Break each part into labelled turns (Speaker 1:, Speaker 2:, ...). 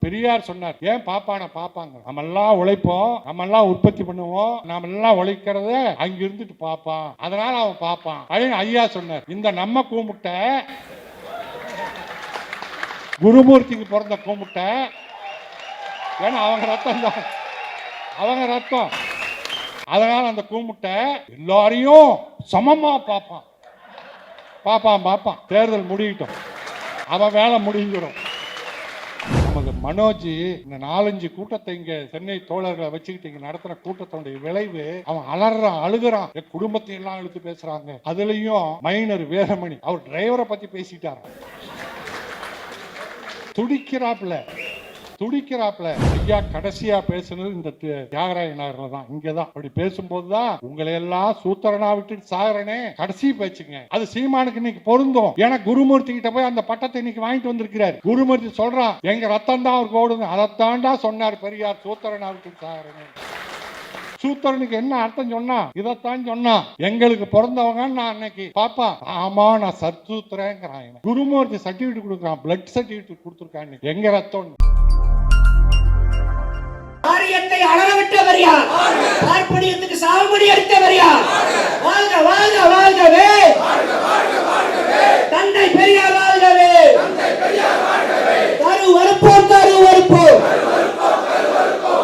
Speaker 1: பெரியார் சொன்னார், ஏன் பாப்பான பாப்பாங்க, நம்ம எல்லாம் உழைப்போம், நம்ம எல்லாம் உற்பத்தி பண்ணுவோம், நாம எல்லாம் உழைக்கிறத அங்க இருந்துட்டு பாப்பான், அதனால அவன் பாப்பான் அப்படின்னு ஐயா சொன்னார். இந்த நம்ம கூமுட்டை குருமூர்த்திக்கு பிறந்த கூமுட்டை, ஏன்னா அவங்க ரத்தம் தான், அவங்க ரத்தம், அதனால அந்த கூமுட்டை எல்லாரையும் சமமா பாப்பான் பாப்பான் பாப்பான். தேர்தல் முடியட்டும், அவன் வேலை முடிஞ்சிடும். நமது மனோஜ் இந்த 4-5 கூட்டத்தை இங்க சென்னை தோழர்களை வச்சுக்கிட்டு இங்க நடத்துற கூட்டத்தோட விளைவு, அவன் அலறான், அழுகிறான், குடும்பத்தை எல்லாம் இழுத்து பேசுறாங்க. அதுலயும் மைனர் வேதமணி அவர் டிரைவரை பத்தி பேசிட்டார், துடிக்கிறாப்ல. ஐயா கடைசியா பேசுனது இந்த தியாகராய நகர்ல தான், இங்கதான். அப்படி பேசும்போதுதான் உங்களை எல்லாம் சூத்திரனா விட்டுட்டு சாகரனே கடைசி பேச்சுங்க. அது சீமானுக்கு இன்னைக்கு பொருந்தும். ஏன்னா குருமூர்த்தி கிட்ட போய் அந்த பட்டத்தை இன்னைக்கு வாங்கிட்டு வந்திருக்கிறார். குருமூர்த்தி சொல்றான், எங்க ரத்தம் தான் அவருக்கு ஓடுது, அதைத்தாண்டா சொன்னார் பெரியார், சூத்திரனா விட்டுட்டு சாகரனே. சூத்திரனுக்கு என்ன அர்த்தம் சொன்னா, இதைத்தான் சொன்னா. எங்களுக்கு பிறந்தவங்க நான் அன்னைக்கு பாப்பா, ஆமா நான் சத்சூத்திரங்கிறான். குருமூர்த்தி சர்டிபிகேட் கொடுக்குறான், பிளட் சர்டிபிகேட் கொடுத்துருக்கான். எங்க ரத்தம்
Speaker 2: ஆரியத்தை அலறவிட்டவர் யார்? பார்ப்பனியத்துக்கு சாவுமணி அடித்தவர் யார்? வாழ்க வாழ்க வாழ்கவே, தந்தை பெரியார் வாழ்கவே, தரு வறுப்போம் தரு வறுப்போம்,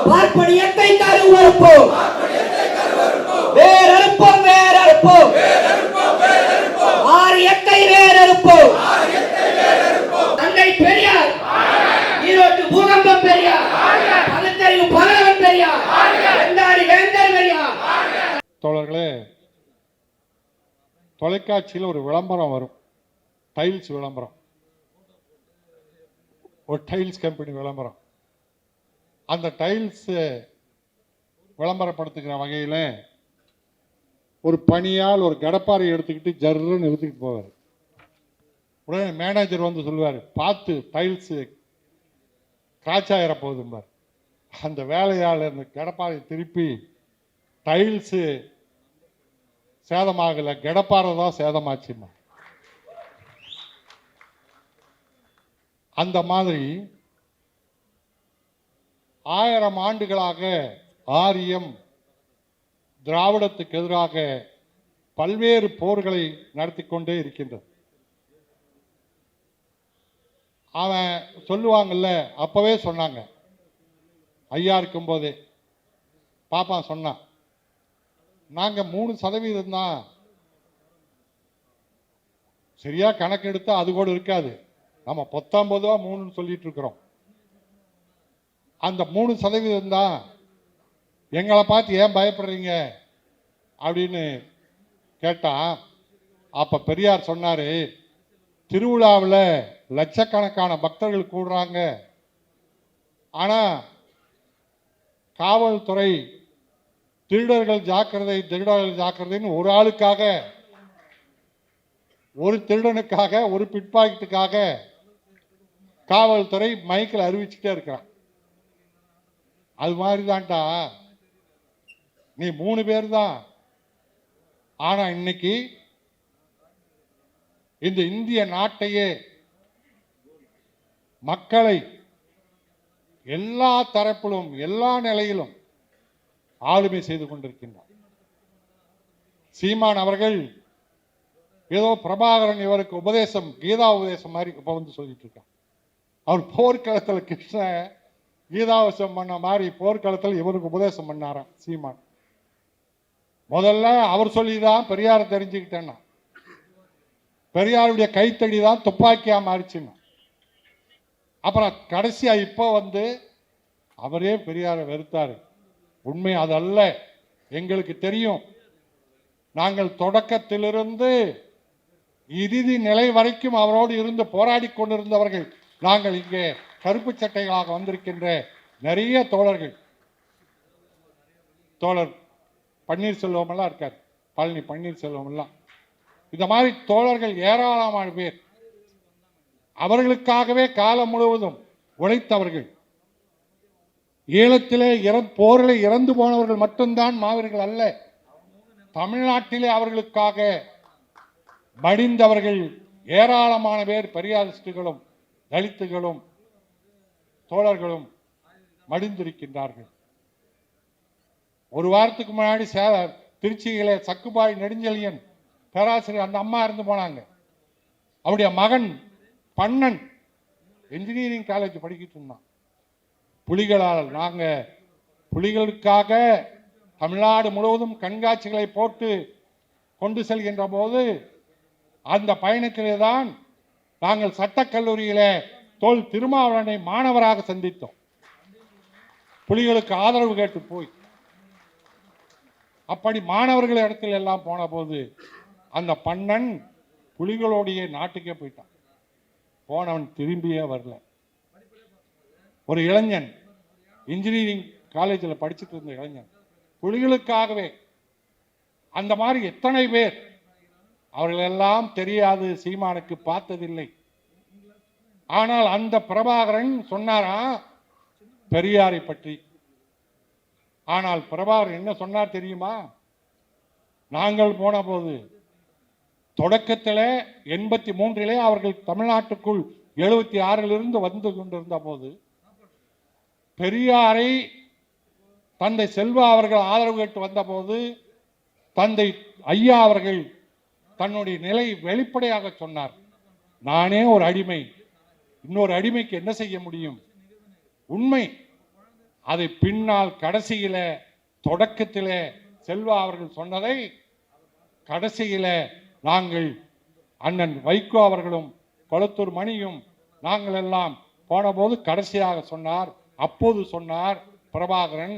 Speaker 2: பார்ப்பனியத்தை தரு வறுப்போம், வேறறுப்போம் வேறறுப்போம், ஆரியத்தை வேறறுப்போம். தந்தை பெரியார், ஈரோட்டு பூகம்பம் பெரியார், பகுத்தறிவு பகலவன் பெரியார், வெண்டாரி வேந்தர் பெரியார்.
Speaker 1: தோழர்களே, தொலைக்காட்சியில் ஒரு விளம்பரம் வரும், டைல்ஸ் விளம்பரம், ஒரு டைல்ஸ் கம்பெனி விளம்பரம். அந்த டைல்ஸ் விளம்பரப்படுத்துகிற வகையில் ஒரு பணியால் ஒரு கடப்பாறை எடுத்துக்கிட்டு ஜர்ன்னு எடுத்துக்கிட்டு போவார். உடனே மேனேஜர் வந்து சொல்லுவார், பார்த்து டைல்ஸ் கிராச் ஆகிற போகுதும்பார். அந்த வேலையாளர் இந்த கடப்பாறை திருப்பி, டைல்ஸு சேதமாகலை, கடப்பாறை தான் சேதமாச்சுமா. அந்த மாதிரி 1000 ஆண்டுகளாக ஆரியம் திராவிடத்துக்கு எதிராக பல்வேறு போர்களை நடத்தி கொண்டே இருக்கின்றது. அவன் சொல்லுவாங்கல்ல, அப்பவே சொன்னாங்க, ஐயா இருக்கும் போதே பாப்பா சொன்னான், நாங்க 3% தான், சரியா கணக்கு எடுத்தா அது கூட இருக்காது, நம்ம 19 3 சொல்லிட்டு இருக்கிறோம். அந்த 3% தான், எங்களை பார்த்து ஏன் பயப்படுறீங்க அப்படின்னு கேட்டா, அப்ப பெரியார் சொன்னாரு, திருவிழாவில் லட்சக்கணக்கான பக்தர்கள் கூடுறாங்க, ஆனா காவல்துறை திருடர்கள் ஜாக்கிரதை திருடர்கள் ஜாக்கிரதைன்னு ஒரு ஆளுக்காக, ஒரு திருடனுக்காக, ஒரு பிட்பாக்கெட்டுக்காக காவல்துறை மைக்கில் அறிவிச்சுட்டே இருக்கிறான். அது மாதிரி தான்டா, நீ 3 பேர் தான், ஆனா இன்னைக்கு இந்த இந்திய நாட்டையே, மக்களை எல்லா தரப்பிலும் எல்லா நிலையிலும் ஆளுமை செய்து கொண்டிருக்கின்றார். சீமான் அவர்கள் ஏதோ பிரபாகரன் இவருக்கு உபதேசம், கீதா உபதேசம் மாதிரி இப்ப வந்து சொல்லிட்டு இருக்கார். அவர் போர்க்களத்தில் கிருஷ்ணன் கீதாவசம் பண்ண மாதிரி போர்க்களத்தில் இவருக்கு உபதேசம் பண்ணாராம் சீமான். முதல்ல அவர் சொல்லிதான் பெரியார தெரிஞ்சுக்கிட்டேன்னா, பெரியாருடைய கைத்தடி தான் துப்பாக்கியா மாறிச்சுன்னா, அப்புறம் கடைசியா இப்போ வந்து அவரே பெரியாரை வெறுத்தாரு. உண்மை அதல்ல, எங்களுக்கு தெரியும். நாங்கள் தொடக்கத்திலிருந்து இறுதி நிலை வரைக்கும் அவரோடு இருந்து போராடி கொண்டிருந்தவர்கள் நாங்கள். இங்கே கருப்பு சட்டைகளாக வந்திருக்கின்ற நிறைய தோழர்கள், தோழர் பன்னீர்செல்வம் எல்லாம் இருக்கார், பழனி பன்னீர்செல்வம் எல்லாம், இந்த மாதிரி தோழர்கள் ஏராளமான பேர் அவர்களுக்காகவே காலம் முழுவதும் உழைத்தவர்கள். ஈழத்திலே போரில் இறந்து போனவர்கள் மட்டும்தான் மாவீரர்கள் அல்ல, தமிழ்நாட்டிலே அவர்களுக்காக மடிந்தவர்கள் ஏராளமான பேர் பெரியாரிஸ்டுகளும் தலித்துகளும் தோழர்களும் மடிந்திருக்கின்றார்கள். ஒரு வாரத்துக்கு முன்னாடி திருச்சியில சக்குபாய் நெடுஞ்செழியன் பேராசிரியர் அந்த அம்மா இருந்து போனாங்க. அவருடைய மகன் பண்ணன் இன்ஜினியரிங் காலேஜ் படிக்கிட்டு இருந்தான். புலிகளால் நாங்க புலிகளுக்காக தமிழ்நாடு முழுவதும் கண்காட்சிகளை போட்டு கொண்டு செல்கின்ற போது அந்த பயணத்திலே தான் நாங்கள் சட்டக்கல்லூரியில தோல் திருமாவளவனை மாணவராக சந்தித்தோம். புலிகளுக்கு ஆதரவு கேட்டு போய் அப்படி மாணவர்கள் இடத்துல எல்லாம் போன போது அந்த பண்ணன் புலிகளோடைய நாட்டுக்கே போயிட்டான். போனவன் திரும்பியே வரல. ஒரு இளைஞன் இன்ஜினியரிங் காலேஜில் படிச்சுட்டு இருந்த இளைஞன் புலிகளுக்காகவே. அந்த மாதிரி எத்தனை பேர் அவர்கள் எல்லாம் தெரியாது, சீமானுக்கு பார்த்ததில்லை. ஆனால் அந்த பிரபாகரன் சொன்னாரா பெரியாரை பற்றி. ஆனால் பிரபாகரன் என்ன சொன்னார் தெரியுமா? நாங்கள் போன போது தொடக்கத்தில் 83 அவர்கள் தமிழ்நாட்டுக்குள் 76 வந்து கொண்டிருந்த போது பெரியாரை தந்தை செல்வா அவர்கள் ஆதரவு கேட்டு வந்த போது தந்தை ஐயா அவர்கள் தன்னுடைய நிலை வெளிப்படையாக சொன்னார். நானே ஒரு அடிமை, இன்னொரு அடிமைக்கு என்ன செய்ய முடியும்? உண்மை. அதை பின்னால் கடைசியில தொடக்கத்தில செல்வா அவர்கள் சொன்னதை கடைசியில நாங்கள் அண்ணன் வைகோ அவர்களும் கொளத்தூர் மணியும் நாங்கள் எல்லாம் போன போது கடைசியாக சொன்னார். அப்போது சொன்னார் பிரபாகரன்,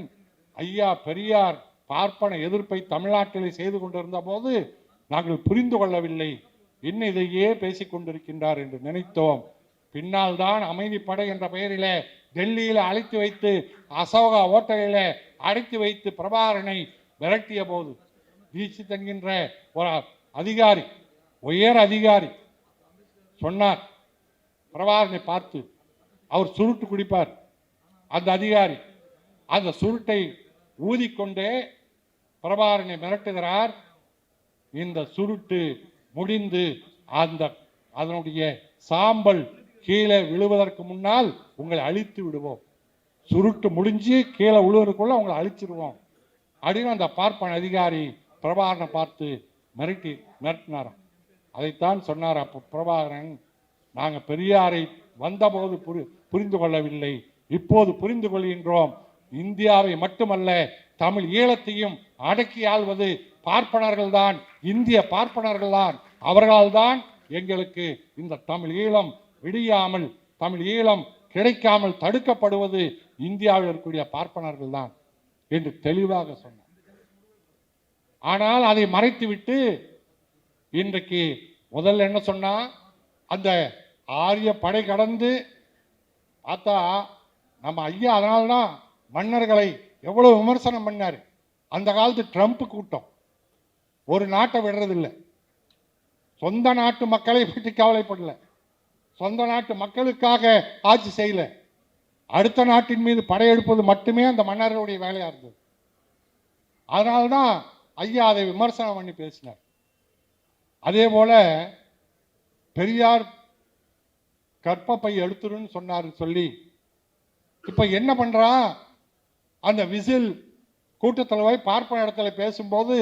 Speaker 1: ஐயா பெரியார் பார்ப்பன எதிர்ப்பை தமிழ்நாட்டிலே செய்து கொண்டிருந்த போது நாங்கள் புரிந்து கொள்ளவில்லை, இன்னும் இதையே பேசிக் கொண்டிருக்கின்றார் என்று நினைத்தோம். பின்னால் தான் அமைதிப்படை என்ற பெயரிலே டெல்லியில் அழைத்து வைத்து அசோகா ஓட்டலில் அடைத்து வைத்து பிரபாகரனை விரட்டிய போது தீட்சித் என்கின்ற ஒரு அதிகாரி, உயர் அதிகாரி சொன்னார் பிரபாகரனை பார்த்து, அவர் சுருட்டு குடிப்பார். அந்த அதிகாரி அந்த சுருட்டை ஊதிக்கொண்டே பிரபாகரனை மிரட்டுகிறார். இந்த சுருட்டு முடிந்து அதனுடைய சாம்பல் கீழே விழுவதற்கு முன்னால் உங்களை அழித்து விடுவோம், சுருட்டு முடிஞ்சு கீழே விழுவதற்குள்ள உங்களை அழிச்சிருவோம் அப்படின்னு அந்த பார்ப்பன அதிகாரி பிரபாகரனை பார்த்து மிரட்டினாராம். அதைத்தான் சொன்னார். அப்போ பிரபாகரன், நாங்கள் பெரியாரை வந்தபோது புரிந்து கொள்ளவில்லை, இப்போது புரிந்து கொள்கின்றோம். இந்தியாவை மட்டுமல்ல தமிழ் ஈழத்தையும் அடக்கி ஆள்வது பார்ப்பனர்கள் தான், இந்திய பார்ப்பனர்கள் தான். அவர்களால் தான் எங்களுக்கு இந்த தமிழ் ஈழம் விடியாமல், தமிழ் ஈழம் கிடைக்காமல் தடுக்கப்படுவது இந்தியாவில் இருக்கக்கூடிய பார்ப்பனர்கள் தான் என்று தெளிவாக சொன்னார். ஆனால் அதை மறைத்துவிட்டு இன்றைக்கு முதல்ல என்ன சொன்னா, அந்த ஆரிய படை கடந்து பார்த்தா நம்ம ஐயா அதனால்தான் மன்னர்களை எவ்வளவு விமர்சனம் பண்ணாரு. அந்த காலத்து ட்ரம்ப் கூட்டம் ஒரு நாட்டை விடுறதில்லை, சொந்த நாட்டு மக்களை பற்றி கவலைப்படல, சொந்த நாட்டு மக்களுக்காக ஆட்சி செய்யல, அடுத்த நாட்டின் மீது படையெடுப்பது மட்டுமே அந்த மன்னர்களுடைய வேலையா இருந்தது. அதனால்தான் ஐயா அதை விமர்சனம் பண்ணி பேசினார். அதே போல பெரியார் கற்பப்பை எடுத்துருன்னு சொன்னார் சொல்லி இப்ப என்ன பண்றான், அந்த விசில் கூட்டத்தில் போய் பார்ப்பன இடத்துல பேசும்போது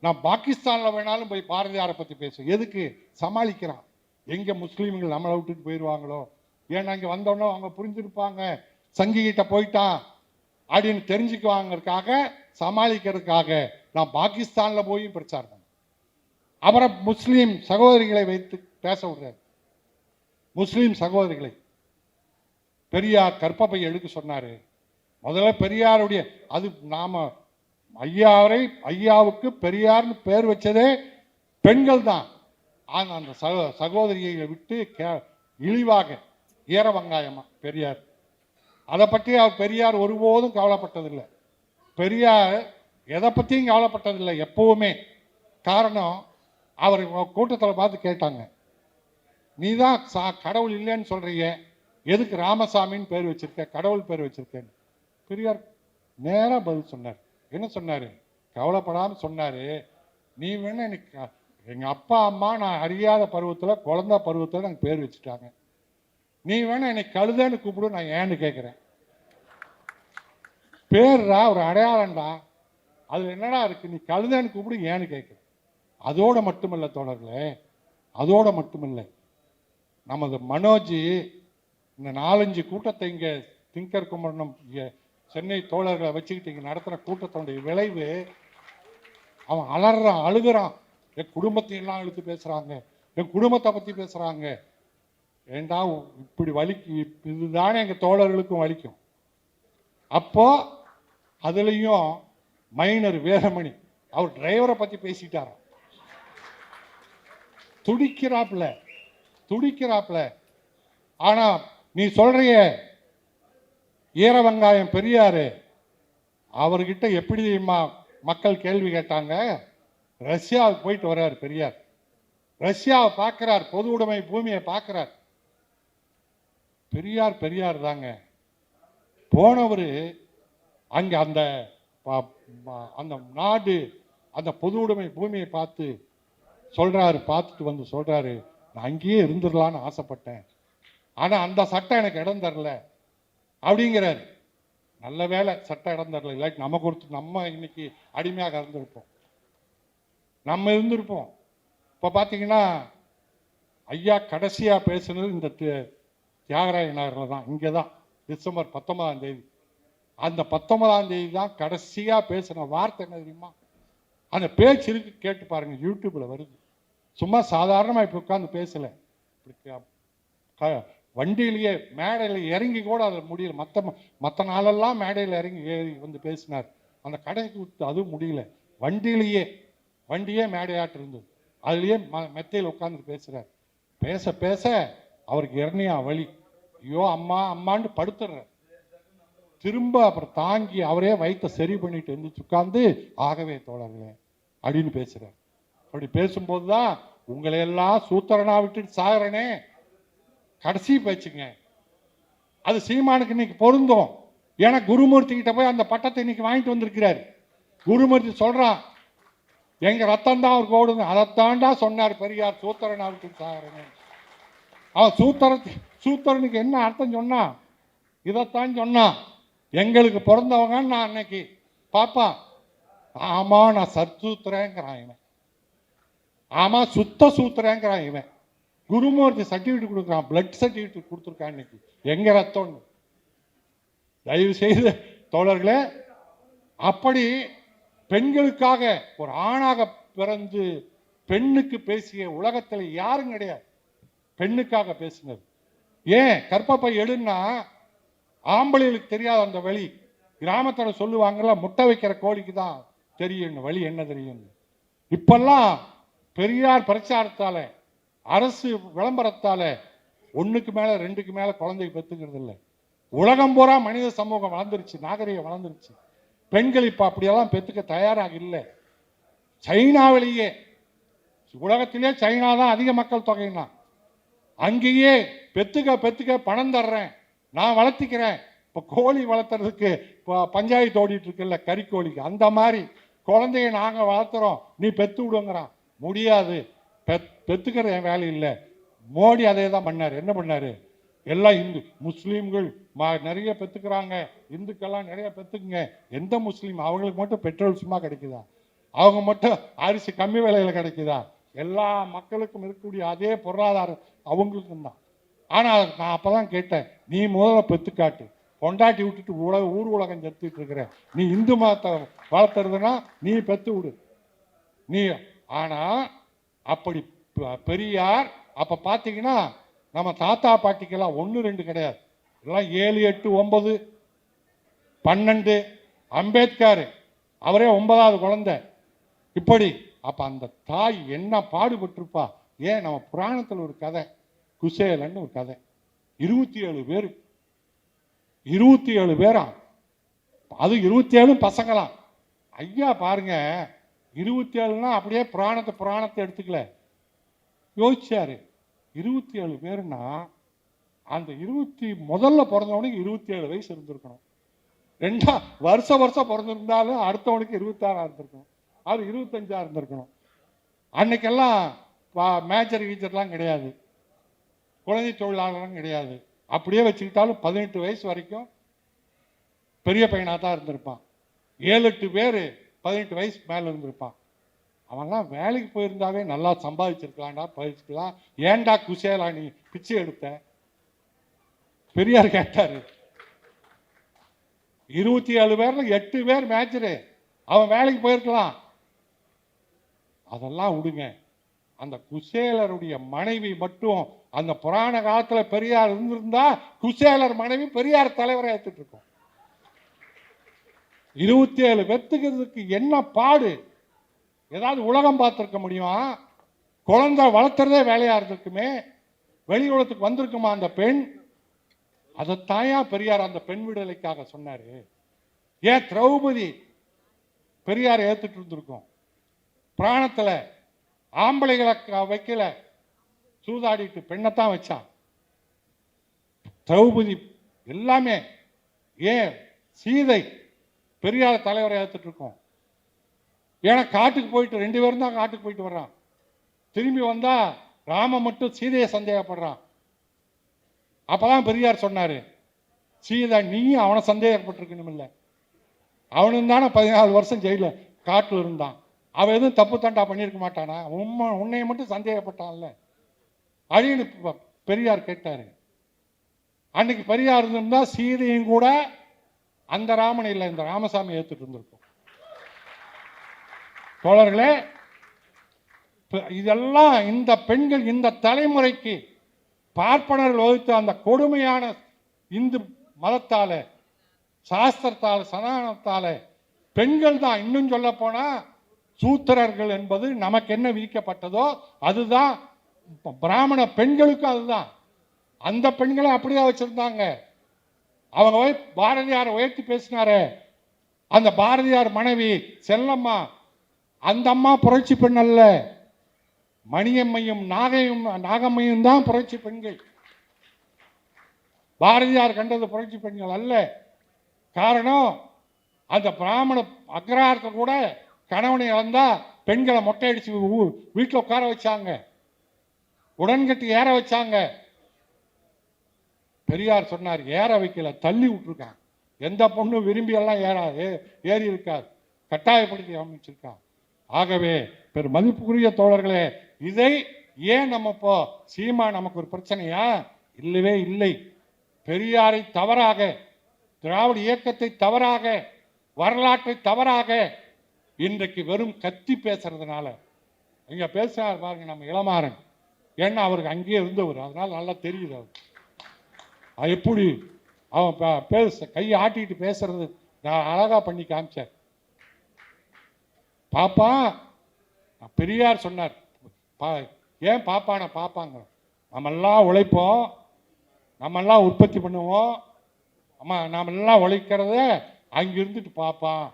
Speaker 1: நான் பாகிஸ்தான்ல வேணாலும் போய் பாரதியாரை பத்தி பேசுவேன். எதுக்கு? சமாளிக்கிறான். எங்க முஸ்லீம்கள் நம்மளை விட்டுட்டு போயிடுவாங்களோ, ஏன்னா இங்க வந்தோடனே அவங்க புரிஞ்சிருப்பாங்க சங்கிகிட்ட போயிட்டான் அப்படின்னு தெரிஞ்சுக்குவாங்கிறதுக்காக, சமாளிக்கிறதுக்காக நான் பாகிஸ்தான்ல போய் பிரச்சாரம் பண்ணேன். அப்புறம் முஸ்லீம் சகோதரிகளை வைத்து பேச விடுறாரு. முஸ்லீம் சகோதரிகளை பெரியார் கற்பப்பை எடுக்க சொன்னாரு. முதல்ல பெரியாருடைய அது நாம ஐயாவுக்கு பெரியார்னு பேர் வச்சதே பெண்கள் தான். அந்த சகோதரியை விட்டு இழிவாக ஈர வங்காயமா பெரியார், அதை பற்றி அவர் பெரியார் ஒருபோதும் கவலைப்பட்டதில்லை. பெரியார் எதை பற்றியும் கவலைப்பட்டதில்லை எப்பவுமே. காரணம், அவர் கூட்டத்தில் பார்த்து கேட்டாங்க, நீ தான் கடவுள் இல்லைன்னு சொல்றீங்க, எதுக்கு ராமசாமின்னு பேர் வச்சிருக்க, கடவுள் பேர் வச்சிருக்கேன்னு. பெரியார் நேரா பதில் சொன்னார். என்ன சொன்னாரு? கவலைப்படாம சொன்னாரு, நீ வேணா எனக்கு எங்க அப்பா அம்மா நான் அறியாத பருவத்தில் குழந்தை பருவத்தில் எனக்கு பேர் வச்சுட்டாங்க, நீ வேணா என்னை கழுதைன்னு கூப்பிடு, நான் ஏன்னு கேட்கிறேன். பேர்ரா, ஒரு அடையாளம்டா, அது என்னடா இருக்கு, நீ கழுதைன்னு கூப்பிடு ஏன்னு கேட்கிறேன். அதோட மட்டுமல்ல தோழர்களே, அதோட மட்டுமல்ல, நமது மனோஜ் இந்த 4-5 கூட்டத்தை இங்க திங்கர் குமரனம் சென்னை தோழர்களை வச்சுக்கிட்டு இங்க நடத்துற கூட்டத்தினுடைய விளைவு, அவன் அலறான், அழுகிறான். என் குடும்பத்தை எல்லாம் இழுத்து பேசுறாங்க, என் குடும்பத்தை பத்தி பேசுறாங்க. ஏண்டா இப்படி வலிக்கு, இதுதானே எங்க தோழர்களுக்கும் வலிக்கும். அப்போ அதுலயும் மைனர் வேதமணி அவர் டிரைவரை பத்தி பேசிட்டாராம். துடிக்கிறாப்ல. ஆனா நீ சொல்றிய ஈர வெங்காயம் பெரியாரு, அவர்கிட்ட எப்படி தெரியுமா மக்கள் கேள்வி கேட்டாங்க? ரஷ்யாவுக்கு போயிட்டு வர்றாரு பெரியார், ரஷ்யாவை பார்க்கிறார், பொது உடைமை பூமியை பார்க்கிறார். பெரியார் தாங்க போனவர். அங்க அந்த அந்த நாடு, அந்த பொது உடைமை பூமியை பார்த்து சொல்றாரு, பார்த்துட்டு வந்து சொல்றாரு, நான் அங்கேயே இருந்துடலான்னு ஆசைப்பட்டேன், ஆனா அந்த சட்டம் எனக்கு இடம் தரல அப்படிங்கிறாரு. நல்ல வேலை சட்டம் இடம் தரல, இல்லாட்டி நம்ம கொடுத்து நம்ம இன்னைக்கு அடிமையாக இருந்திருப்போம், நம்ம இருந்திருப்போம். இப்போ பார்த்தீங்கன்னா ஐயா கடைசியா பேசுனது இந்த தியாகராய நகரில் தான், இங்கே தான், டிசம்பர் 19ஆம் தேதி. அந்த 19ஆம் தேதி தான் கடைசியா பேசின வார்த்தை என்ன தெரியுமா? அந்த பேச்சு இருக்கு, கேட்டு பாருங்க, யூடியூப்ல வருது. சும்மா சாதாரணமாக இப்போ உட்காந்து பேசல, வண்டியிலேயே மேடையில் இறங்கி கூட அது முடியல. மற்ற நாளெல்லாம் மேடையில் இறங்கி ஏறி வந்து பேசினார். அந்த கடைக்கு அதுவும் முடியல, வண்டியே மேடையாட்டு இருந்தது, அதுலேயே மெத்தையில் உட்காந்து பேசுறார். பேச அவருக்கு இறனியா வலி, ஐயோ அம்மா அம்மான்னு படுத்துடுறார். திரும்ப அப்புறம் தாங்கி அவரே வயிற்ற சரி பண்ணிட்டு எழுந்திரிச்சு உட்கார்ந்து, ஆகவே தோழர்களே அப்படின்னு பேசுறார். அப்படி பேசும்போது தான் உங்களை எல்லாம் சூத்திரனா விட்டுட்டு சாகிறனே கடைசி பேச்சுங்க. அது சீமானுக்கு இன்னைக்கு பொருந்தும். ஏன்னா குருமூர்த்தி கிட்ட போய் அந்த பட்டத்தை இன்னைக்கு வாங்கிட்டு வந்திருக்கிறார். குருமூர்த்தி சொல்றான், எங்க ரத்தம் தான் அவருக்கு ஓடுங்க, அதைத்தாண்டா சொன்னார் பெரியார், சூத்திரனா விட்டுட்டு சாகிறனே. அவன் சூத்திரனுக்கு என்ன அர்த்தம் சொன்னா? இதைத்தான் சொன்னான், எங்களுக்கு பிறந்தவங்க நான் அன்னைக்கு பாப்பான். ஆமா நான் சத்சூத்திரங்கிறான் இவன், ஆமா சுத்த சூத்திரங்கிறான் இவன். குருமூர்த்தி சர்டிஃபிகேட் கொடுக்குறான், பிளட் சர்டிஃபிகேட் கொடுத்துருக்கான் இன்னைக்கு, எங்க ரத்தம். தயவு செய்து தோழர்களே, அப்படி பெண்களுக்காக ஒரு ஆணாக பிறந்து பெண்ணுக்கு பேசிய உலகத்தில் யாரும் கிடையாது. பெண்ணுக்காக பேசினது. ஏன் கற்பப்பை எடுன்னா ஆம்பளைகளுக்கு தெரியாது அந்த வழி. கிராமத்தில் சொல்லுவாங்கல்ல, முட்டை வைக்கிற கோழிக்கு தான் தெரியும் வழி என்ன தெரியும். இப்பெல்லாம் பெரியார் பிரச்சாரத்தால, அரசு விளம்பரத்தால 1க்கு மேல 2க்கு மேல குழந்தை பெற்றுக்கிறது இல்லை. உலகம் பூரா மனித சமூகம் வளர்ந்துருச்சு, நாகரிகம் வளர்ந்துருச்சு. பெண்கள் இப்ப அப்படியெல்லாம் பெற்றுக்க தயாராக இல்லை. சைனாவிலேயே, உலகத்திலே சைனா தான் அதிக மக்கள் தொகைன்னா, அங்கேயே பெத்துக்க பணம் தர்றேன், நான் வளர்த்திக்கிறேன். இப்போ கோழி வளர்த்துறதுக்கு இப்போ பஞ்சாயத்து ஓடிட்டு இருக்குல்ல, கறிக்கோழிக்கு, அந்த மாதிரி குழந்தைய நாங்கள் வளர்த்துறோம், நீ பெத்து விடுங்கிறான். முடியாது, பெத்துக்கிற என் வேலை இல்லை. மோடி அதே தான் பண்ணார். என்ன பண்ணாரு? எல்லாம் இந்து முஸ்லீம்கள் நிறைய பெத்துக்கிறாங்க, இந்துக்கெல்லாம் நிறைய பெத்துக்குங்க. எந்த முஸ்லீம்? அவங்களுக்கு மட்டும் பெட்ரோல் சும்மா கிடைக்குதா? அவங்க மட்டும் அரிசி கம்மி விலையில கிடைக்குதா? எல்லா மக்களுக்கும் இருக்கக்கூடிய அதே பொருளாதாரம் அவங்களுக்கும் தான். ஆனால் நான் அப்பதான் கேட்டேன், நீ முதல்ல பெத்துக்காட்டு, கொண்டாட்டி விட்டுட்டு ஊர் உலகம் செத்துட்டு இருக்கிற, நீ இந்து மதத்தை வளர்த்துறதுன்னா நீ பெத்து விடு நீ. ஆனா அப்படி பெரியார் அப்ப பாத்தீங்கன்னா நம்ம தாத்தா பாட்டிக்கெல்லாம் 1 2 கிடையாது, எல்லாம் 7 8 9 12. அம்பேத்கர் அவரே 9வது குழந்தை. இப்படி அப்ப அந்த தாய் என்ன பாடுபட்டிருப்பா. ஏன் நம்ம புராணத்தில் ஒரு கதை, குசேலன்னு ஒரு கதை, 27 பேரா, அது 27 பசங்களாம். ஐயா பாருங்க, 27னா அப்படியே புராணத்தை எடுத்துக்கல, யோசிச்சாரு. 27 பேருன்னா அந்த முதல்ல பிறந்தவனுக்கு 27 வயசு இருந்திருக்கணும். வருஷம் பிறந்திருந்தாலும் அடுத்தவனுக்கு 26 இருந்திருக்கணும், அது 25 இருந்திருக்கணும். அன்னைக்கெல்லாம் மேஜர் கீச்சர்லாம் கிடையாது, குழந்தை தொழிலாளர்லாம் கிடையாது. அப்படியே வச்சுக்கிட்டாலும் 18 வயசு வரைக்கும் பெரிய பையனாக தான் இருந்திருப்பான். 7-8 பேர் 18 வயசு மேலே இருந்திருப்பான். அவன்லாம் வேலைக்கு போயிருந்தாவே நல்லா சம்பாதிச்சிருக்கலாம்டா, பயிற்சிக்கலாம். ஏன்டா குசேலா நீ பிச்சை எடுத்த? பெரியார் கேட்டாரு. 27 பேர்ல 8 பேர் மேட்சரு. அவன் வேலைக்கு போயிருக்கலாம். அதெல்லாம் விடுங்க. அந்த குசேலருடைய மனைவி மட்டும் அந்த புராண காலத்துல பெரியார் இருந்திருந்தா குசேலர் மனைவி பெரியார் தலைவரை ஏத்துட்டு இருக்கோம். 27 பெத்துக்கிறதுக்கு என்ன பாடு? ஏதாவது உலகம் பார்த்திருக்க முடியுமா? குழந்தை வளர்த்துறதே வேலையா இருந்திருக்குமே. வெளி உலகத்துக்கு வந்திருக்குமா அந்த பெண்? அதைத்தாயா பெரியார் அந்த பெண் விடுதலைக்காக சொன்னாரு. ஏன் திரௌபதி பெரியார் ஏத்துட்டு இருந்திருக்கும்? பிராணத்துல ஆம்பளைகளை வைக்கல, சூதாடிட்டு பெண்ணைத்தான் வச்சான். திரௌபதி எல்லாமே. ஏன் சீதை பெரியார் தலைவரை ஏத்துட்டு இருக்கோம்? ஏன்னா காட்டுக்கு போயிட்டு 2 பேரும் தான் காட்டுக்கு போயிட்டு வர்றான். திரும்பி வந்தா ராம மட்டும் சீதையை சந்தேகப்படுறான். அப்பதான் பெரியார் சொன்னாரு, சீதை நீயும் அவனை சந்தேகப்பட்டிருக்கணும் இல்லை, அவனும் தானே 14 வருஷம் ஜெயில காட்டுல இருந்தான். அவன் எதுவும் தப்பு தாண்டா பண்ணியிருக்க மாட்டானா? உன்னைய மட்டும் சந்தேகப்பட்டான்ல அப்படின்னு பெரியார் கேட்டாரு. அன்னைக்கு பெரியார் இருந்தா சீதையும் கூட அந்த ராமன் இல்லை, இந்த ராமசாமி ஏத்துட்டு இருந்திருக்கும். தோழர்களே, இதெல்லாம் இந்த பெண்கள் இந்த தலைமுறைக்கு பார்ப்பனர்கள் வகுத்த அந்த கொடுமையான இந்து மதத்தால, சாஸ்திரத்தால, சனாதனத்தால பெண்கள் தான். இன்னும் சொல்ல போனா சூத்திரர்கள் என்பது நமக்கு என்ன விதிக்கப்பட்டதோ அதுதான் பிராமண பெண்களுக்கும் அதுதான். அந்த பெண்களை அப்படியே வச்சிருந்தாங்க. அவங்க பாரதியாரை உயர்த்தி பேசினாரு. அந்த பாரதியார் மனைவி செல்லம்மா, அந்த அம்மா புரட்சி பெண் அல்ல, மணியம்மையும் நாகம்மையும் தான் புரட்சி பெண்கள். பாரதியார் கண்டது புரட்சி பெண்கள் அல்ல. காரணம், அந்த பிராமண அக்ரஹாரத்தை கூட கணவனை இழந்தா பெண்களை மொட்டை அடிச்சு வீட்டில் உட்கார வச்சாங்க, உடன்கட்டி ஏற வச்சாங்க. பெரியார் சொன்னார், ஏற வைக்கல, தள்ளி விட்டுருக்கான். எந்த பொண்ணும் விரும்பி எல்லாம் ஏறி இருக்காது, கட்டாயப்படுத்தி அமைச்சிருக்கான். ஆகவே பெரும் மதிப்புக்குரிய தோழர்களே, இதை ஏன் நம்ம இப்போ சீமா நமக்கு ஒரு பிரச்சனையா? இல்லவே இல்லை. பெரியாரை தவறாக, திராவிட இயக்கத்தை தவறாக, வரலாற்றை தவறாக இன்றைக்கு வெறும் கத்தி பேசுறதுனால, இங்க பேசுறாரு பாருங்க நம்ம இளமாறன், ஏன்னா அவருக்கு அங்கேயே இருந்தவர், அதனால நல்லா தெரியுது அவர் எப்படி அவன் கையை ஆட்டிட்டு பேசுறது நான் அழகா பண்ணி காமிச்சார். பாப்பா, பெரியார் சொன்னார், ஏன் பாப்பான பாப்பாங்க, நம்மெல்லாம் உழைப்போம், நம்மெல்லாம் உற்பத்தி பண்ணுவோம், அம்மா நாமெல்லாம் உழைக்கிறத அங்க இருந்துட்டு பார்ப்பான்,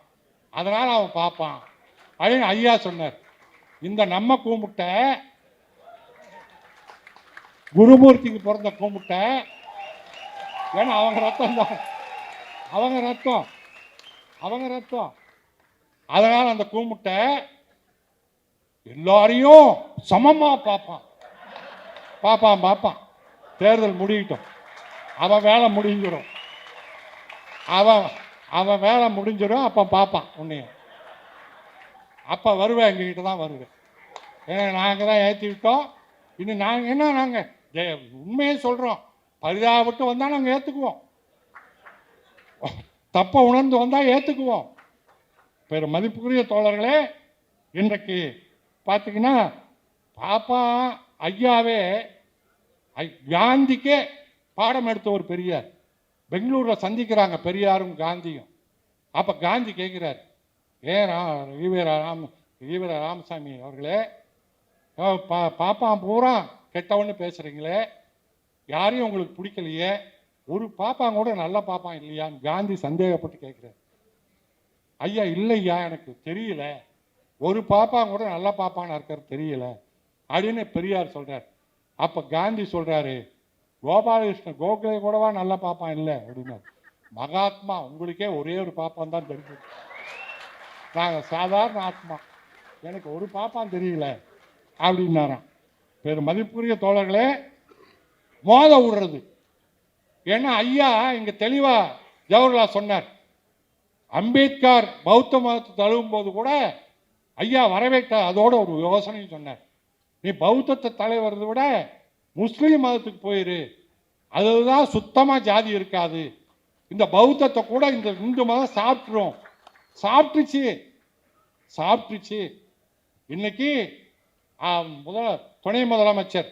Speaker 1: அதனால அவன் பார்ப்பான் அப்படின்னு ஐயா சொன்னார். இந்த நம்ம கூமுட்ட குருமூர்த்திக்கு பிறந்த கூமுட்ட, ஏன்னா அவங்க ரத்தம் தான், அவங்க ரத்தம். அதனால அந்த கூமுட்ட எல்லாரையும் சமமா பார்ப்பான். தேர்தல் முடியட்டும், அவன் வேலை முடிஞ்சிடும், அவன் வேலை முடிஞ்சிடும். அப்ப பார்ப்பான் உன்னைய. அப்ப வருவேன், எங்ககிட்ட தான் வருவேன். ஏன்னா நாங்க தான் ஏற்றி விட்டோம். இன்னும் நாங்க உண்மையே சொல்றோம், பரிதாபப்பட்டு வந்தா நாங்க ஏத்துக்குவோம், தப்ப உணர்ந்து வந்தா ஏத்துக்குவோம். பெரும் மதிப்புக்குரிய தோழர்களே, இன்றைக்கு பார்த்தீங்கன்னா பாப்பா ஐயாவே காந்திக்கே பாடம் எடுத்த ஒரு பெரியார். பெங்களூர்ல சந்திக்கிறாங்க பெரியாரும் காந்தியும். அப்ப காந்தி கேட்கிறார், ஈவேரா ராமசாமி அவர்களே, பாப்பா பூரா கெட்டவன்னு பேசுறீங்களே, யாரையும் உங்களுக்கு பிடிக்கலையே, ஒரு பாப்பாங்க கூட நல்ல பாப்பா இல்லையான்னு காந்தி சந்தேகப்பட்டு கேட்கிறார். ஐயா இல்லையா, எனக்கு தெரியல, ஒரு பாப்பா கூட நல்ல பாப்பான்னு இருக்கிறது தெரியல அப்படின்னு பெரியார் சொல்றார். அப்ப காந்தி சொல்றாரு, கோபாலகிருஷ்ண கோகலே கூடவா நல்ல பாப்பான் இல்லை அப்படின்னாரு. மகாத்மா, உங்களுக்கே ஒரே ஒரு பாப்பான் தான் தெரியும், நாங்க சாதாரண ஆத்மா, எனக்கு ஒரு பாப்பான் தெரியல அப்படின்னாராம். பெரும் மதிப்புக்குரிய தோழர்களே, மோத விடுறது ஏன்னா ஐயா இங்க தெளிவா ஜவஹர்லால் சொன்னார். அம்பேத்கர் பௌத்த மதத்தை தழுவும் போது கூட ஐயா வரவேற்ற அதோட ஒரு யோசனையும் சொன்னார். நீ பௌத்தத்தை தலைவரதை விட முஸ்லீம் மதத்துக்கு போயிரு, அதுதான் சுத்தமா ஜாதி இருக்காது. இந்த பௌத்தத்தை கூட இந்த இந்து மதம் சாப்பிட்டுரும். சாப்பிட்டுச்சு. இன்னைக்கு துணை முதலமைச்சர்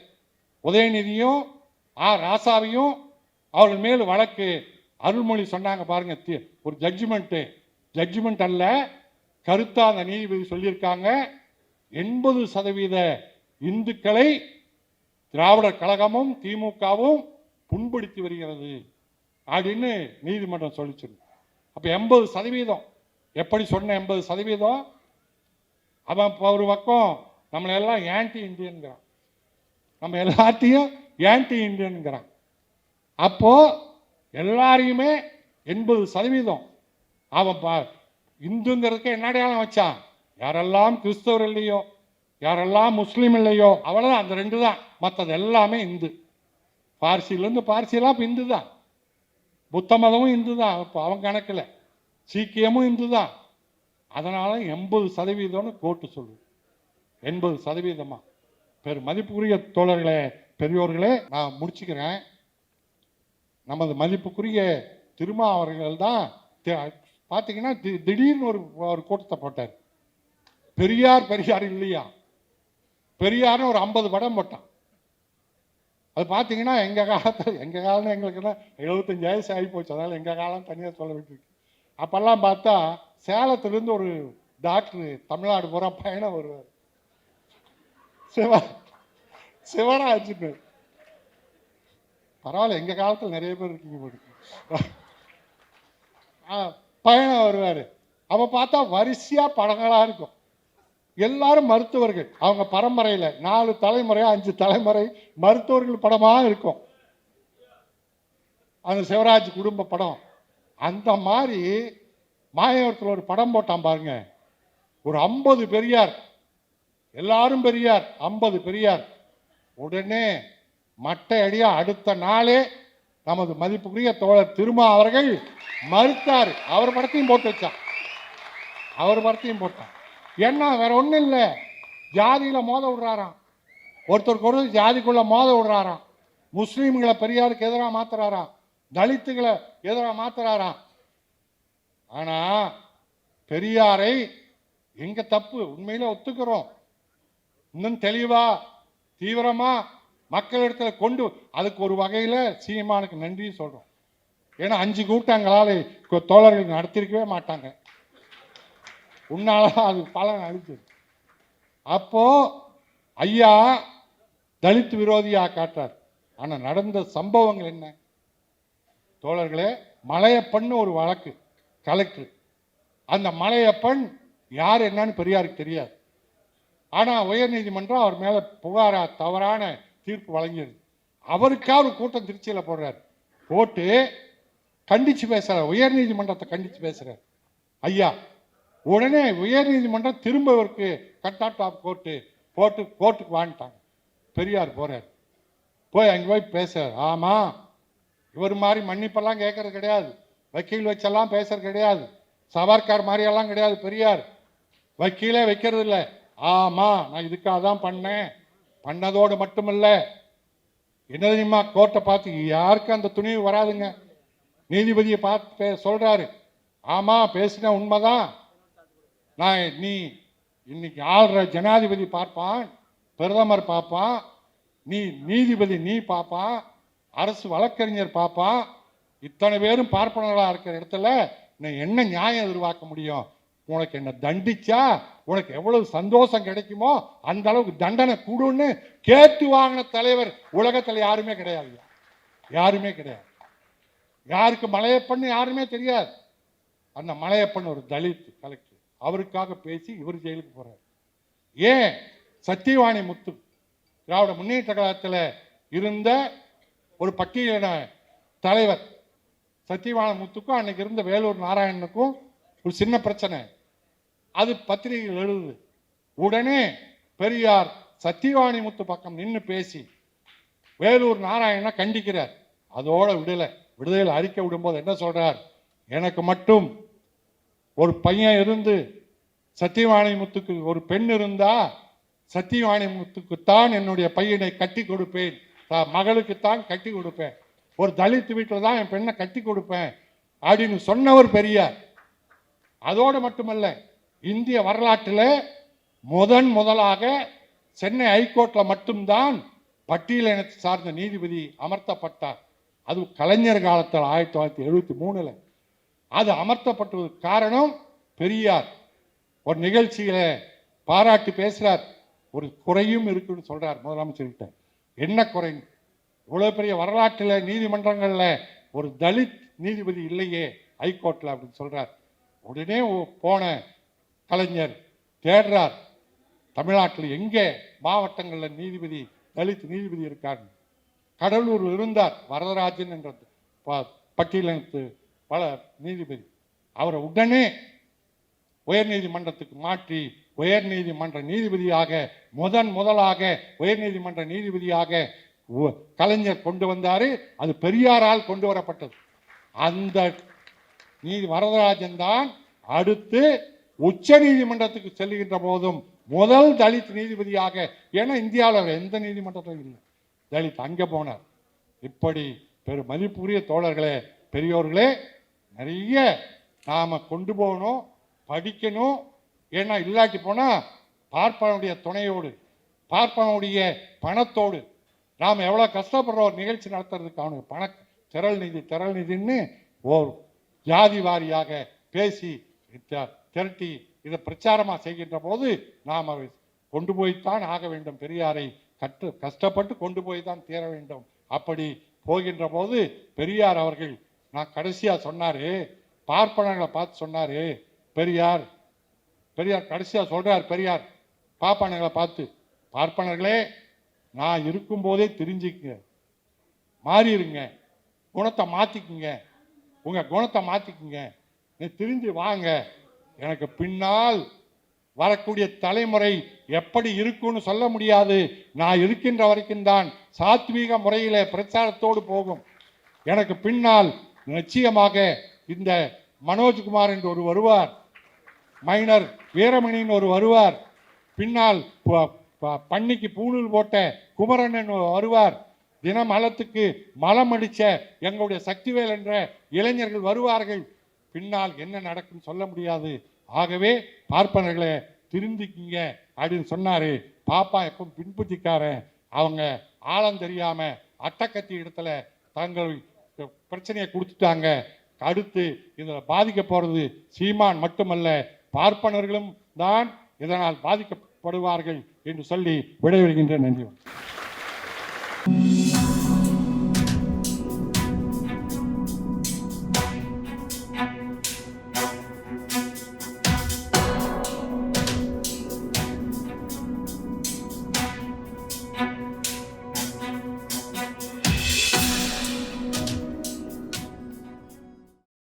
Speaker 1: உதயநிதியும் ராசாவையும் அவர்கள் மேல் வழக்கு அருள்மொழி சொன்னாங்க பாருங்க. ஒரு ஜட்ஜ்மெண்ட் அல்ல, கருத்தா அந்த நீதிபதி சொல்லியிருக்காங்க. 80% இந்துக்களை திராவிடர் கழகமும் திமுகவும் புண்படுத்தி வருகிறது அப்படின்னு நீதிமன்றம் சொல்லிச்சு. அப்ப 80% எப்படி சொன்ன 80%? அவன் ஒரு பக்கம் நம்மளை எல்லாம் ஆன்டி இந்தியன்கிறான், நம்ம எல்லாத்தையும் ஆன்டி இந்தியன்கிறான். அப்போ எல்லாரையுமே 80% அவன் இந்துங்கிறதுக்கு என்ன அடையாளம் வச்சான்? யாரெல்லாம் கிறிஸ்தவர் இல்லையோ, யாரெல்லாம் முஸ்லீம் இல்லையோ, அவ்வளவுதான். அந்த 2 தான், மற்றது எல்லாமே இந்து. பார்சியிலேருந்து பார்சியெல்லாம் இப்போ இந்து தான், புத்த மதமும் இந்து தான், இப்போ அவன் கணக்கில் சீக்கியமும் இந்து தான். அதனால 80% கோர்ட்டு சொல்லுது. 80%. மதிப்புக்குரிய தோழர்களே, பெரியோர்களே, நான் முடிச்சுக்கிறேன். நமது மதிப்புக்குரிய திருமாவர்கள் தான் பார்த்தீங்கன்னா திடீர்னு ஒரு கூட்டத்தை போட்டார். பெரியார் இல்லையா, பெரியார்னு ஒரு 50 படம் போட்டான். அது பார்த்தீங்கன்னா எங்கள் காலத்தில் எங்களுக்கு 75 வயசு ஆகி போச்சு, அதனால் எங்கள் காலம் தனியாக சொல்ல வேண்டியிருக்கு. அப்போல்லாம் பார்த்தா சேலத்துலேருந்து ஒரு டாக்டர் தமிழ்நாடு பூரா பயணம் வருவார். சிவராஜ்னு. பரவாயில்ல, எங்கள் காலத்தில் நிறைய பேர் இருக்கீங்க போட்டு. பயணம் வருவார். அப்போ பார்த்தா வரிசையாக படங்களாக இருக்கும். எல்லாரும் மருத்துவர்கள், அவங்க பரம்பரையில் 4 தலைமுறை 5 தலைமுறை மருத்துவர்கள் படமாக இருக்கும் அந்த சிவராஜ் குடும்ப படம். அந்த மாதிரி மாயவரத்தில் ஒரு படம் போட்டான் பாருங்க, ஒரு 50 பெரியார், எல்லாரும் பெரியார், 50 பெரியார். உடனே மட்டை அடியா அடுத்த நாளே நமது மதிப்புக்குரிய தோழர் திருமா அவர்கள் மறுத்தார். அவர் படத்தையும் போட்டு வச்சான், அவர் படத்தையும் போட்டான். என்ன வேற ஒன்றும் இல்லை, ஜாதியில மோத விடுறாராம், ஒருத்தருக்கு ஒரு ஜாதிக்குள்ள மோத விடுறாராம், முஸ்லீம்களை பெரியாருக்கு எதிராக மாத்துறாராம், தலித்துகளை எதிராக மாத்துறாராம். ஆனா பெரியாரை எங்க தப்பு உண்மையில ஒத்துக்கிறோம், இன்னும் தெளிவா தீவிரமா மக்களிடத்துல கொண்டு, அதுக்கு ஒரு வகையில சீமானுக்கு நன்றி சொல்றோம். ஏன்னா 5 கூட்டங்களால தோழர்கள் நடத்திருக்கவே மாட்டாங்க, உன்னால அது பலன் அளிச்சது. அப்போ ஐயா தலித் விரோதியா காட்டார். ஆனா நடந்த சம்பவங்கள் என்ன தோழர்களே? மலையப்பன் ஒரு வழக்கு, கலெக்டர். அந்த மலையப்பன் யார் என்னன்னு பெரியாருக்கு தெரியாது. ஆனா உயர் நீதிமன்றம் அவர் மேல புகாரா தவறான தீர்ப்பு வழங்கியது. அவருக்காக ஒரு கூட்டம் திருச்சியில போடுறாரு, போட்டு கண்டிச்சு பேசுறார், உயர் நீதிமன்றத்தை கண்டிச்சு பேசுறார் ஐயா. உடனே உயர் நீதிமன்றம் திரும்ப இவருக்கு கட்டாட் ஆஃப் கோர்ட்டுக்கு வாங்கிட்டாங்க. பெரியார் போறார், போய் அங்கே போய் பேசுறார். ஆமா, இவர் மாதிரி மன்னிப்பெல்லாம் கேட்கறது கிடையாது, வக்கீல் வச்செல்லாம் பேசுறது கிடையாது, சவர்கார் மாதிரி எல்லாம் கிடையாது. பெரியார் வக்கீலே வைக்கிறது இல்லை. ஆமா, நான் இதுக்காக தான் பண்ணதோடு மட்டுமல்ல, என்ன தெரியுமா, கோர்ட்டை பார்த்து யாருக்கும் அந்த துணிவு வராதுங்க. நீதிபதியை பார்த்து சொல்றாரு, ஆமா பேசின உண்மைதான், நீ இன்னைக்கு ஆள்ற ஜனாதிபதி பார்ப்பான், பிரதமர் பார்ப்பான், நீதிபதி நீ பார்ப்பான், அரசு வழக்கறிஞர் பார்ப்பான், இத்தனை பேரும் பார்ப்பனர்களாக இருக்கிற இடத்துல நீ என்ன நியாயம் எதிர்பார்க்க முடியும்? உனக்கு என்ன தண்டிச்சா உனக்கு எவ்வளவு சந்தோஷம் கிடைக்குமோ அந்த அளவுக்கு தண்டனை கூடுன்னு கேட்டு வாங்கின தலைவர் உலகத்தில் யாருமே கிடையாது, யாருமே கிடையாது. யாருக்கு மலையப்பன் யாருமே தெரியாது. அந்த மலையப்பன் ஒரு தலித் கலெக்டர், அவருக்காக பேசி இவர் ஜெயிலுக்கு போறார். ஏன்? சத்தியவாணி முத்து திராவிட முன்னேற்ற கழகத்தில் இருந்த ஒரு பட்டியலின தலைவர். சத்தியவாணி முத்துக்கும் அன்னைக்கு இருந்த வேலூர் நாராயணனுக்கும் ஒரு சின்ன பிரச்சனை, அது பத்திரிகைகள் எழுதுது. உடனே பெரியார் சத்தியவாணி முத்து பக்கம் நின்று பேசி வேலூர் நாராயணனை கண்டிக்கிறார். அதோட விடுதலை அறிக்கை விடும்போது என்ன சொல்றார், எனக்கு மட்டும் ஒரு பையன் இருந்து சத்தியவாணி முத்துக்கு ஒரு பெண் இருந்தா சத்தியவாணி முத்துக்குத்தான் என்னுடைய பையனை கட்டி கொடுப்பேன், மகளுக்குத்தான் கட்டி கொடுப்பேன், ஒரு தலித் வீட்டில் தான் என் பெண்ணை கட்டி கொடுப்பேன் அப்படின்னு சொன்னவர் பெரியார். அதோடு மட்டுமல்ல, இந்திய வரலாற்றில் முதலாக சென்னை ஹைகோர்ட்டில் மட்டும்தான் பட்டியலினத்தை சார்ந்த நீதிபதி அமர்த்தப்பட்டார். அது கலைஞர் காலத்தில் 1973 அது அமர்த்தப்பட்டதுக்கு காரணம் பெரியார். ஒரு நிகழ்ச்சியில பாராட்டி பேசுறார், ஒரு குறையும் இருக்குன்னு சொல்றார் முதலமைச்சர்கிட்ட. என்ன குறை? இவ்வளவு பெரிய வரலாற்றில் நீதிமன்றங்கள்ல ஒரு தலித் நீதிபதி இல்லையே ஹைகோர்ட்ல அப்படின்னு சொல்றார். உடனே போன கலைஞர் தேடுறார், தமிழ்நாட்டில் எங்கே மாவட்டங்கள்ல நீதிபதி தலித் நீதிபதி இருக்காரு. கடலூர் இருந்தார் வரதராஜன் என்ற பட்டியலினத்து பல நீதிபதி. அவரை உடனே உயர் நீதிமன்றத்துக்கு மாற்றி உயர் நீதிமன்ற நீதிபதியாக முதலாக உயர் நீதிமன்ற நீதிபதியாக கலைஞர் கொண்டு வந்தாரு. அது பெரியாரால் கொண்டு வரப்பட்டது. அந்த வரதராஜன் தான் அடுத்து உச்ச நீதிமன்றத்துக்கு செல்லுகின்ற போதும் முதல் தலித் நீதிபதியாக, ஏன்னா இந்தியாவில் எந்த நீதிமன்றத்திலும் இல்லை தலித், அங்கே போனார். இப்படி பெரும் மதிப்புரிய தோழர்களே, பெரியோர்களே, நிறைய நாம கொண்டு போகணும், படிக்கணும். ஏன்னா இல்லாட்டி போனா பார்ப்பனுடைய துணையோடு பார்ப்பனுடைய பணத்தோடு நாம் எவ்வளோ கஷ்டப்படுற ஒரு நிகழ்ச்சி நடத்துறதுக்கு அவனுக்கு திரள் நிதின்னு ஓர் ஜாதி வாரியாக பேசி திரட்டி இதை பிரச்சாரமாக செய்கின்ற போது நாம் அதை கொண்டு போய்த்தான் ஆக வேண்டும். பெரியாரை கஷ்டப்பட்டு கொண்டு போய் தான் தீர வேண்டும். அப்படி போகின்ற போது பெரியார் அவர்கள், நான் கடைசியாக சொன்னாரு, பார்ப்பனர்களை பார்த்து சொன்னாரு பெரியார் கடைசியாக சொல்றார் பெரியார் பார்ப்பனர்களை பார்த்து, பார்ப்பனர்களே நான் இருக்கும்போதே தெரிஞ்சுக்குங்க, மாறிடுங்க, குணத்தை மாற்றிக்குங்க, உங்கள் குணத்தை மாற்றிக்குங்க, நீ திரிஞ்சு வாங்க. எனக்கு பின்னால் வரக்கூடிய தலைமுறை எப்படி இருக்குன்னு சொல்ல முடியாது. நான் இருக்கின்ற வரைக்கும் தான் சாத்வீக முறையில பிரச்சாரத்தோடு போகும். எனக்கு பின்னால் நிச்சயமாக இந்த மனோஜ்குமார் என்று ஒரு வருவார், மைனர் வீரமணின்னு ஒரு வருவார், பின்னால் பண்ணிக்கு பூணூல் போட்ட குமரன் வருவார், தினமலத்துக்கு மலம் அடிச்ச எங்களுடைய சக்திவேல் என்ற இளைஞர்கள் வருவார்கள். பின்னால் என்ன நடக்கும் சொல்ல முடியாது. ஆகவே பார்ப்பனர்களை திருந்திக்கிங்க அப்படின்னு சொன்னாரு. பாப்பா எப்போ பின்புத்திக்காரன், அவங்க ஆழம் தெரியாம அட்டக்கத்தி இடத்துல தங்கள் பிரச்சனையை கொடுத்துட்டாங்க. அடுத்து இதில் பாதிக்க போறது சீமான் மட்டுமல்ல, பார்ப்பனர்களும் தான் இதனால் பாதிக்கப்படுவார்கள் என்று சொல்லி விடைபெறுகின்ற. நன்றி.